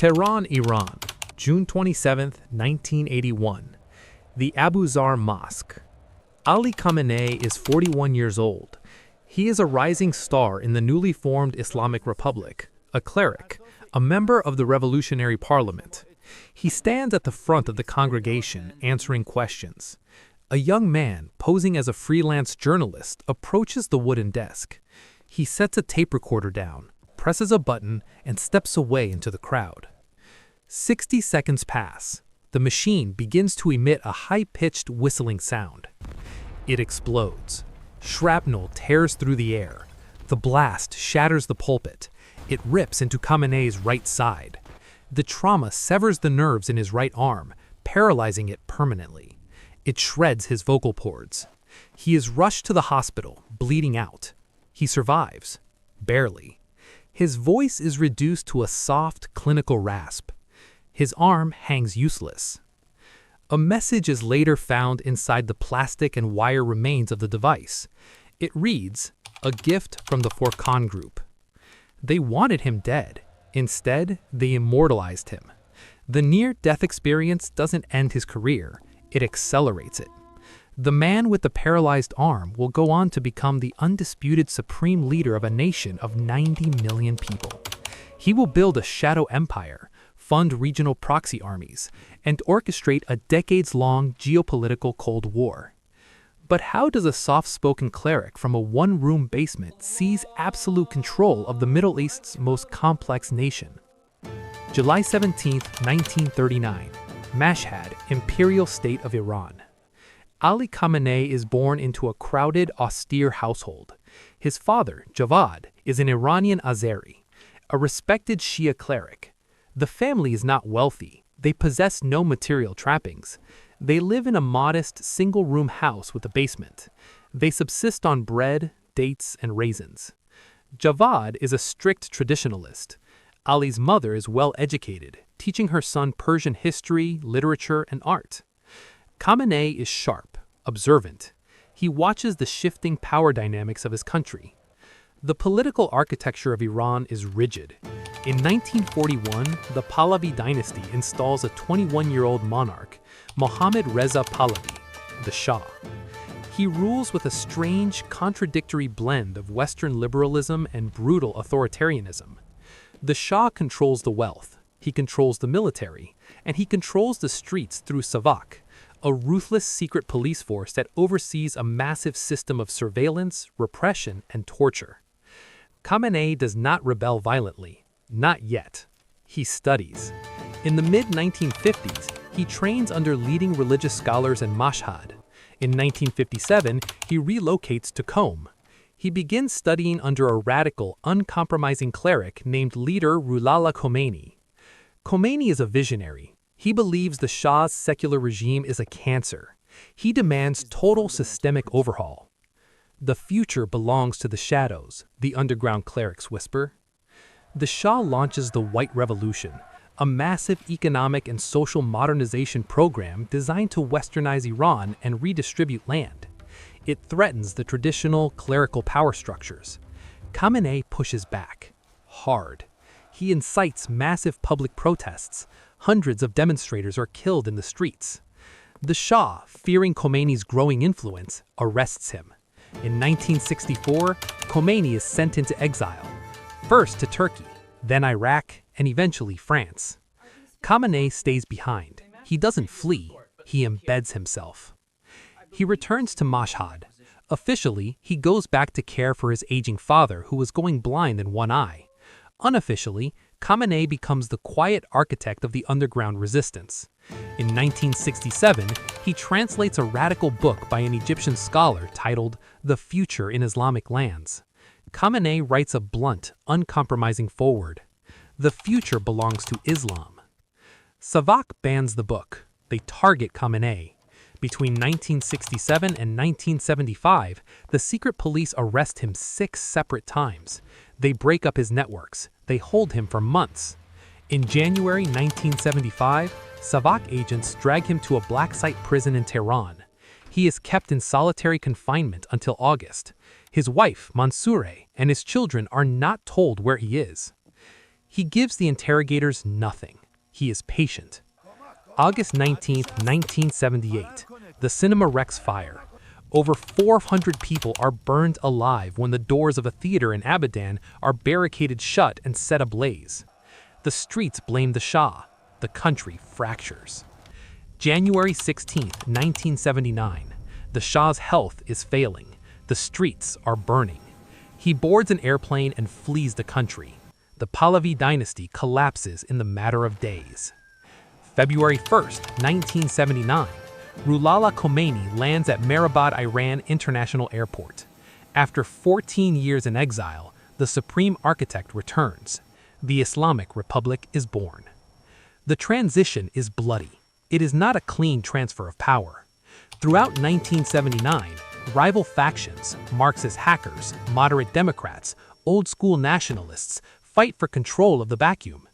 Tehran, Iran, June 27, 1981. The Abu Zar Mosque. Ali Khamenei is 41 years old. He is a rising star in the newly formed Islamic Republic, a cleric, a member of the Revolutionary Parliament. He stands at the front of the congregation answering questions. A young man, posing as a freelance journalist, approaches the wooden desk. He sets a tape recorder down, presses a button, and steps away into the crowd. 60 seconds pass. The machine begins to emit a high-pitched whistling sound. It explodes. Shrapnel tears through the air. The blast shatters the pulpit. It rips into Khamenei's right side. The trauma severs the nerves in his right arm, paralyzing it permanently. It shreds his vocal cords. He is rushed to the hospital, bleeding out. He survives. Barely. His voice is reduced to a soft, clinical rasp. His arm hangs useless. A message is later found inside the plastic and wire remains of the device. It reads, "A gift from the Furqan group." They wanted him dead. Instead, they immortalized him. The near-death experience doesn't end his career, it accelerates it. The man with the paralyzed arm will go on to become the undisputed supreme leader of a nation of 90 million people. He will build a shadow empire, fund regional proxy armies, and orchestrate a decades-long geopolitical Cold War. But how does a soft-spoken cleric from a one-room basement seize absolute control of the Middle East's most complex nation? July 17, 1939, Mashhad, Imperial State of Iran. Ali Khamenei is born into a crowded, austere household. His father, Javad, is an Iranian Azeri, a respected Shia cleric. The family is not wealthy. They possess no material trappings. They live in a modest, single-room house with a basement. They subsist on bread, dates, and raisins. Javad is a strict traditionalist. Ali's mother is well-educated, teaching her son Persian history, literature, and art. Khamenei is sharp, observant. He watches the shifting power dynamics of his country. The political architecture of Iran is rigid. In 1941, the Pahlavi dynasty installs a 21-year-old monarch, Mohammad Reza Pahlavi, the Shah. He rules with a strange, contradictory blend of Western liberalism and brutal authoritarianism. The Shah controls the wealth, he controls the military, and he controls the streets through Savak, a ruthless secret police force that oversees a massive system of surveillance, repression, and torture. Khamenei does not rebel violently. Not yet. He studies. In the mid-1950s, he trains under leading religious scholars in Mashhad. In 1957, he relocates to Qom. He begins studying under a radical, uncompromising cleric named leader Ruhollah Khomeini. Khomeini is a visionary. He believes the Shah's secular regime is a cancer. He demands total systemic overhaul. "The future belongs to the shadows," the underground clerics whisper. The Shah launches the White Revolution, a massive economic and social modernization program designed to westernize Iran and redistribute land. It threatens the traditional clerical power structures. Khamenei pushes back. Hard. He incites massive public protests. Hundreds of demonstrators are killed in the streets. The Shah, fearing Khomeini's growing influence, arrests him. In 1964, Khomeini is sent into exile, first to Turkey, then Iraq, and eventually France. Khamenei stays behind. He doesn't flee, he embeds himself. He returns to Mashhad. Officially, he goes back to care for his aging father who was going blind in one eye. Unofficially, Khamenei becomes the quiet architect of the underground resistance. In 1967, he translates a radical book by an Egyptian scholar titled The Future in Islamic Lands. Khamenei writes a blunt, uncompromising foreword. The future belongs to Islam. Savak bans the book. They target Khamenei. Between 1967 and 1975, the secret police arrest him 6 separate times. They break up his networks. They hold him for months. In January 1975, Savak agents drag him to a black site prison in Tehran. He is kept in solitary confinement until August. His wife, Mansoure, and his children are not told where he is. He gives the interrogators nothing. He is patient. August 19, 1978, the Cinema Rex fire. Over 400 people are burned alive when the doors of a theater in Abadan are barricaded shut and set ablaze. The streets blame the Shah. The country fractures. January 16, 1979, the Shah's health is failing. The streets are burning. He boards an airplane and flees the country. The Pahlavi dynasty collapses in the matter of days. February 1, 1979, Ruhollah Khomeini lands at Mehrabad, Iran International Airport. After 14 years in exile, the supreme architect returns. The Islamic Republic is born. The transition is bloody. It is not a clean transfer of power. Throughout 1979, rival factions, Marxist hackers, moderate Democrats, old-school nationalists, fight for control of the vacuum.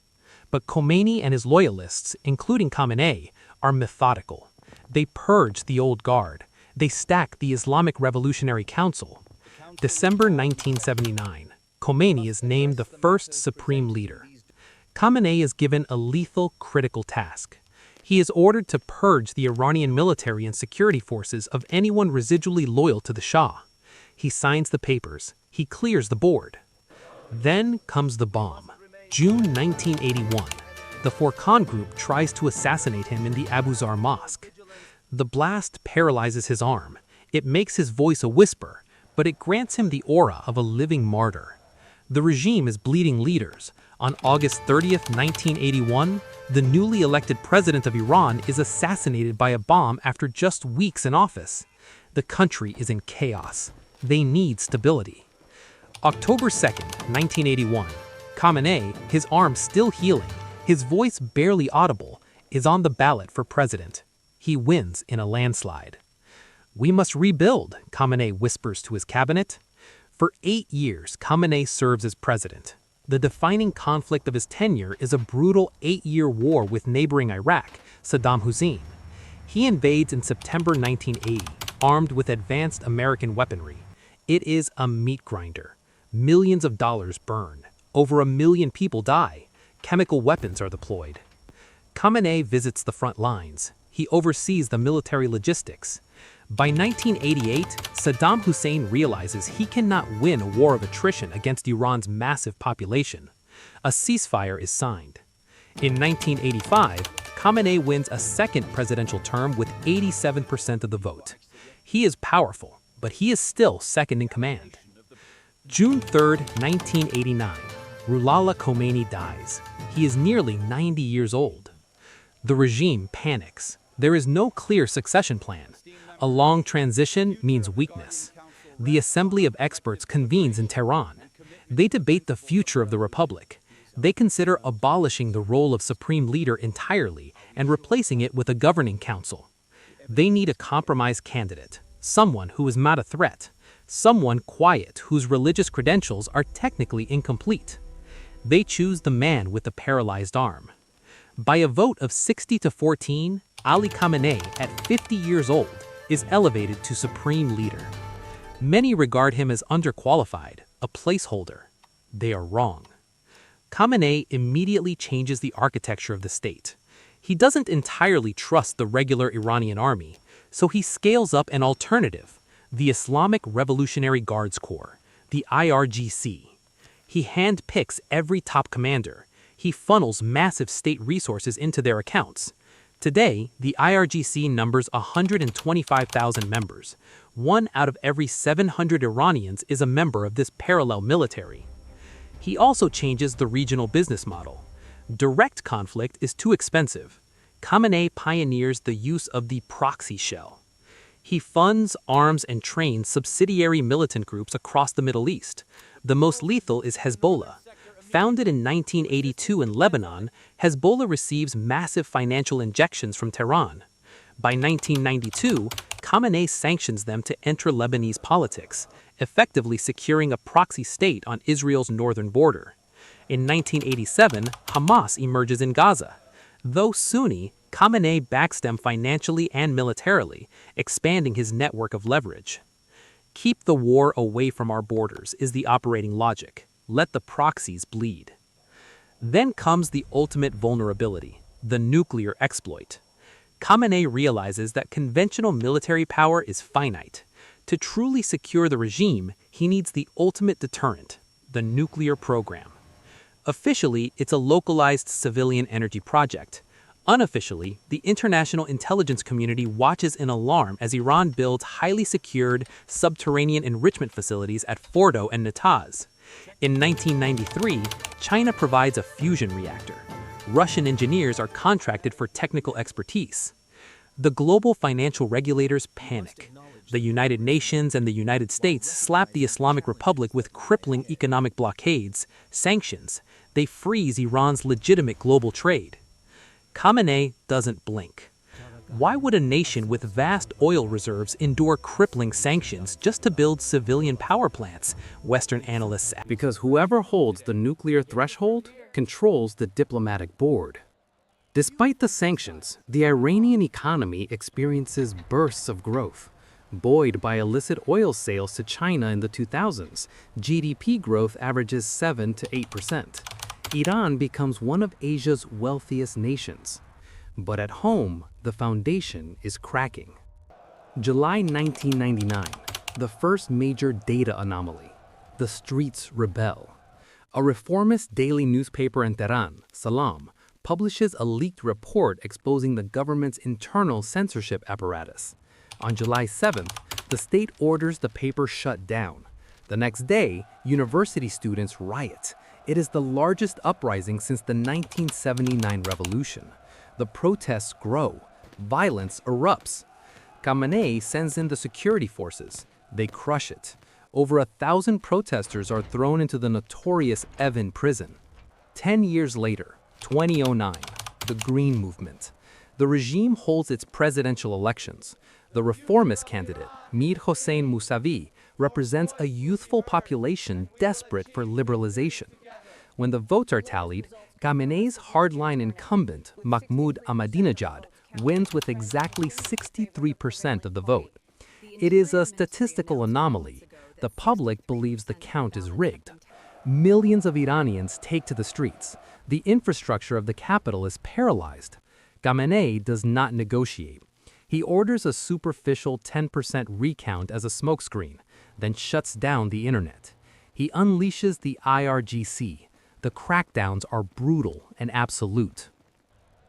But Khomeini and his loyalists, including Khamenei, are methodical. They purge the old guard. They stack the Islamic Revolutionary Council. December 1979, Khomeini is named the first supreme leader. Khamenei is given a lethal, critical task. He is ordered to purge the Iranian military and security forces of anyone residually loyal to the Shah. He signs the papers. He clears the board. Then comes the bomb. June 1981. The Furqan group tries to assassinate him in the Abu Zar Mosque. The blast paralyzes his arm. It makes his voice a whisper, but it grants him the aura of a living martyr. The regime is bleeding leaders. On August 30, 1981, the newly elected president of Iran is assassinated by a bomb after just weeks in office. The country is in chaos. They need stability. October 2, 1981, Khamenei, his arm still healing, his voice barely audible, is on the ballot for president. He wins in a landslide. "We must rebuild," Khamenei whispers to his cabinet. For 8 years, Khamenei serves as president. The defining conflict of his tenure is a brutal 8-year war with neighboring Iraq, Saddam Hussein. He invades in September 1980, armed with advanced American weaponry. It is a meat grinder. Millions of dollars burn. Over 1 million people die. Chemical weapons are deployed. Khamenei visits the front lines. He oversees the military logistics. By 1988, Saddam Hussein realizes he cannot win a war of attrition against Iran's massive population. A ceasefire is signed. In 1985, Khamenei wins a second presidential term with 87% of the vote. He is powerful, but he is still second in command. June 3, 1989, Ruhollah Khomeini dies. He is nearly 90 years old. The regime panics. There is no clear succession plan. A long transition means weakness. The Assembly of Experts convenes in Tehran. They debate the future of the republic. They consider abolishing the role of supreme leader entirely and replacing it with a governing council. They need a compromise candidate, someone who is not a threat, someone quiet whose religious credentials are technically incomplete. They choose the man with the paralyzed arm. By a vote of 60-14, Ali Khamenei, at 50 years old, is elevated to supreme leader. Many regard him as underqualified, a placeholder. They are wrong. Khamenei immediately changes the architecture of the state. He doesn't entirely trust the regular Iranian army, so he scales up an alternative, the Islamic Revolutionary Guards Corps, the IRGC. He handpicks every top commander. He funnels massive state resources into their accounts. Today, the IRGC numbers 125,000 members. 1 out of every 700 Iranians is a member of this parallel military. He also changes the regional business model. Direct conflict is too expensive. Khamenei pioneers the use of the proxy shell. He funds, arms, and trains subsidiary militant groups across the Middle East. The most lethal is Hezbollah. Founded in 1982 in Lebanon, Hezbollah receives massive financial injections from Tehran. By 1992, Khamenei sanctions them to enter Lebanese politics, effectively securing a proxy state on Israel's northern border. In 1987, Hamas emerges in Gaza. Though Sunni, Khamenei backs them financially and militarily, expanding his network of leverage. Keep the war away from our borders is the operating logic. Let the proxies bleed. Then comes the ultimate vulnerability, the nuclear exploit. Khamenei realizes that conventional military power is finite. To truly secure the regime, he needs the ultimate deterrent, the nuclear program. Officially, it's a localized civilian energy project. Unofficially, the international intelligence community watches in alarm as Iran builds highly secured subterranean enrichment facilities at Fordo and Natanz. In 1993, China provides a fusion reactor. Russian engineers are contracted for technical expertise. The global financial regulators panic. The United Nations and the United States slap the Islamic Republic with crippling economic blockades, sanctions. They freeze Iran's legitimate global trade. Khamenei doesn't blink. Why would a nation with vast oil reserves endure crippling sanctions just to build civilian power plants? Western analysts ask. Because whoever holds the nuclear threshold controls the diplomatic board. Despite the sanctions, the Iranian economy experiences bursts of growth. Buoyed by illicit oil sales to China in the 2000s, GDP growth averages 7 to 8%. Iran becomes one of Asia's wealthiest nations. But at home, the foundation is cracking. July 1999, the first major data anomaly. The streets rebel. A reformist daily newspaper in Tehran, Salam, publishes a leaked report exposing the government's internal censorship apparatus. On July 7th, the state orders the paper shut down. The next day, university students riot. It is the largest uprising since the 1979 revolution. The protests grow. Violence erupts. Khamenei sends in the security forces. They crush it. Over 1,000 protesters are thrown into the notorious Evin prison. 10 years later, 2009, the Green Movement. The regime holds its presidential elections. The reformist candidate, Mir Hossein Mousavi, represents a youthful population desperate for liberalization. When the votes are tallied, Khamenei's hardline incumbent, Mahmoud Ahmadinejad, wins with exactly 63% of the vote. It is a statistical anomaly. The public believes the count is rigged. Millions of Iranians take to the streets. The infrastructure of the capital is paralyzed. Khamenei does not negotiate. He orders a superficial 10% recount as a smokescreen, then shuts down the internet. He unleashes the IRGC. The crackdowns are brutal and absolute.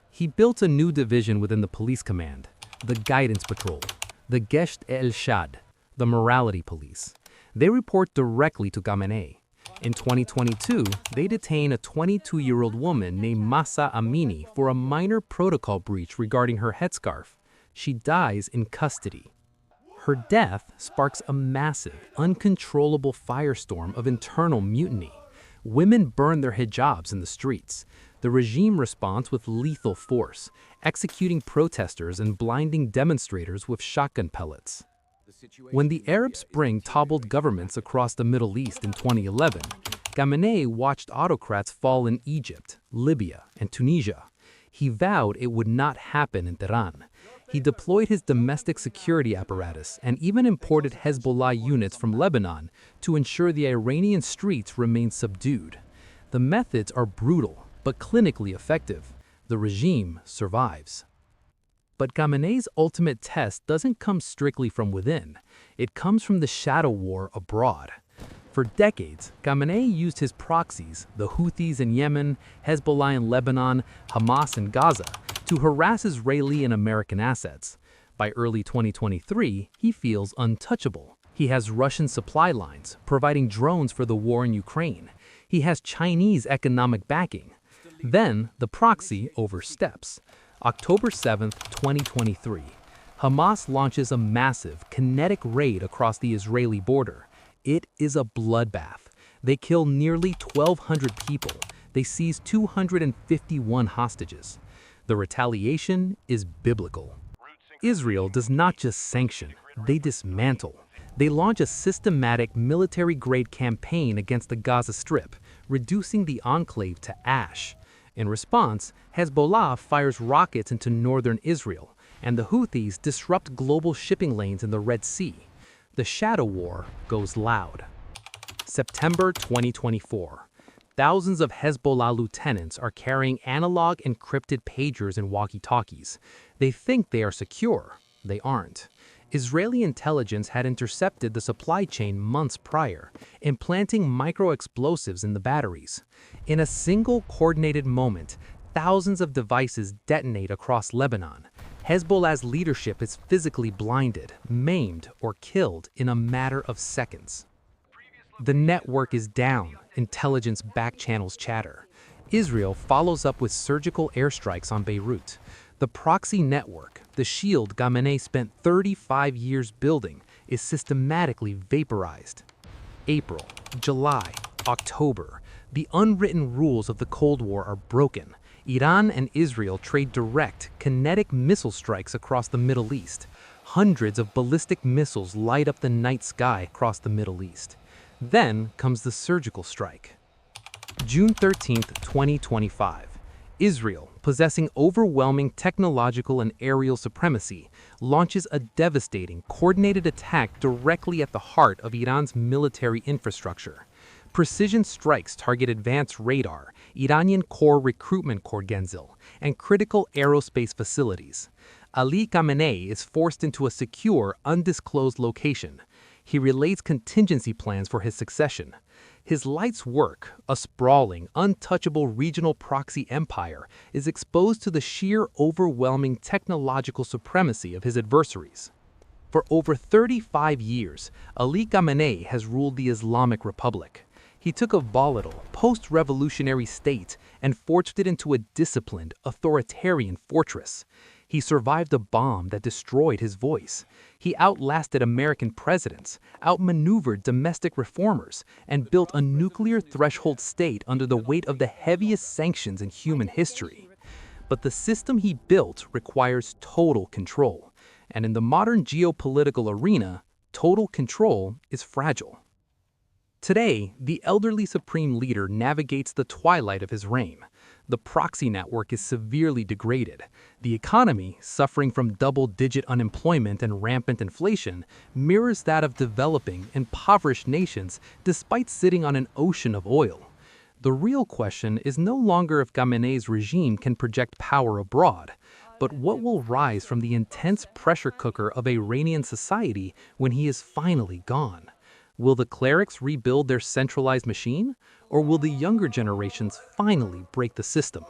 He built a new division within the police command, the Guidance Patrol, the Gesht el-Shad, the Morality Police. They report directly to Khamenei. In 2022, they detain a 22-year-old woman named Mahsa Amini for a minor protocol breach regarding her headscarf. She dies in custody. Her death sparks a massive, uncontrollable firestorm of internal mutiny. Women burn their hijabs in the streets. The regime responds with lethal force, executing protesters and blinding demonstrators with shotgun pellets. When the Arab Spring toppled governments across the Middle East in 2011, Khamenei watched autocrats fall in Egypt, Libya, and Tunisia. He vowed it would not happen in Tehran. He deployed his domestic security apparatus and even imported Hezbollah units from Lebanon to ensure the Iranian streets remain subdued. The methods are brutal, but clinically effective. The regime survives. But Khamenei's ultimate test doesn't come strictly from within. It comes from the shadow war abroad. For decades, Khamenei used his proxies, the Houthis in Yemen, Hezbollah in Lebanon, Hamas in Gaza, to harass Israeli and American assets. By early 2023, he feels untouchable. He has Russian supply lines, providing drones for the war in Ukraine. He has Chinese economic backing. Then, the proxy oversteps. October 7, 2023, Hamas launches a massive, kinetic raid across the Israeli border. It is a bloodbath. They kill nearly 1,200 people. They seize 251 hostages. The retaliation is biblical. Israel does not just sanction, they dismantle. They launch a systematic military-grade campaign against the Gaza Strip, reducing the enclave to ash. In response, Hezbollah fires rockets into northern Israel, and the Houthis disrupt global shipping lanes in the Red Sea. The shadow war goes loud. September 2024. Thousands of Hezbollah lieutenants are carrying analog encrypted pagers and walkie-talkies. They think they are secure. They aren't. Israeli intelligence had intercepted the supply chain months prior, implanting micro-explosives in the batteries. In a single coordinated moment, thousands of devices detonate across Lebanon. Hezbollah's leadership is physically blinded, maimed, or killed in a matter of seconds. The network is down, intelligence backchannels chatter. Israel follows up with surgical airstrikes on Beirut. The proxy network, the shield Khamenei spent 35 years building, is systematically vaporized. April, July, October. The unwritten rules of the Cold War are broken. Iran and Israel trade direct, kinetic missile strikes across the Middle East. Hundreds of ballistic missiles light up the night sky across the Middle East. Then comes the surgical strike. June 13, 2025. Israel, possessing overwhelming technological and aerial supremacy, launches a devastating, coordinated attack directly at the heart of Iran's military infrastructure. Precision strikes target advanced radar, Iranian core recruitment corps Genzil, and critical aerospace facilities. Ali Khamenei is forced into a secure, undisclosed location. He relays contingency plans for his succession. His life's work, a sprawling, untouchable regional proxy empire, is exposed to the sheer overwhelming technological supremacy of his adversaries. For over 35 years, Ali Khamenei has ruled the Islamic Republic. He took a volatile, post-revolutionary state and forged it into a disciplined, authoritarian fortress. He survived a bomb that destroyed his voice. He outlasted American presidents, outmaneuvered domestic reformers, and built a nuclear threshold state under the weight of the heaviest sanctions in human history. But the system he built requires total control. And in the modern geopolitical arena, total control is fragile. Today, the elderly supreme leader navigates the twilight of his reign. The proxy network is severely degraded. The economy, suffering from double-digit unemployment and rampant inflation, mirrors that of developing, impoverished nations despite sitting on an ocean of oil. The real question is no longer if Khamenei's regime can project power abroad, but what will rise from the intense pressure cooker of Iranian society when he is finally gone? Will the clerics rebuild their centralized machine, or will the younger generations finally break the system?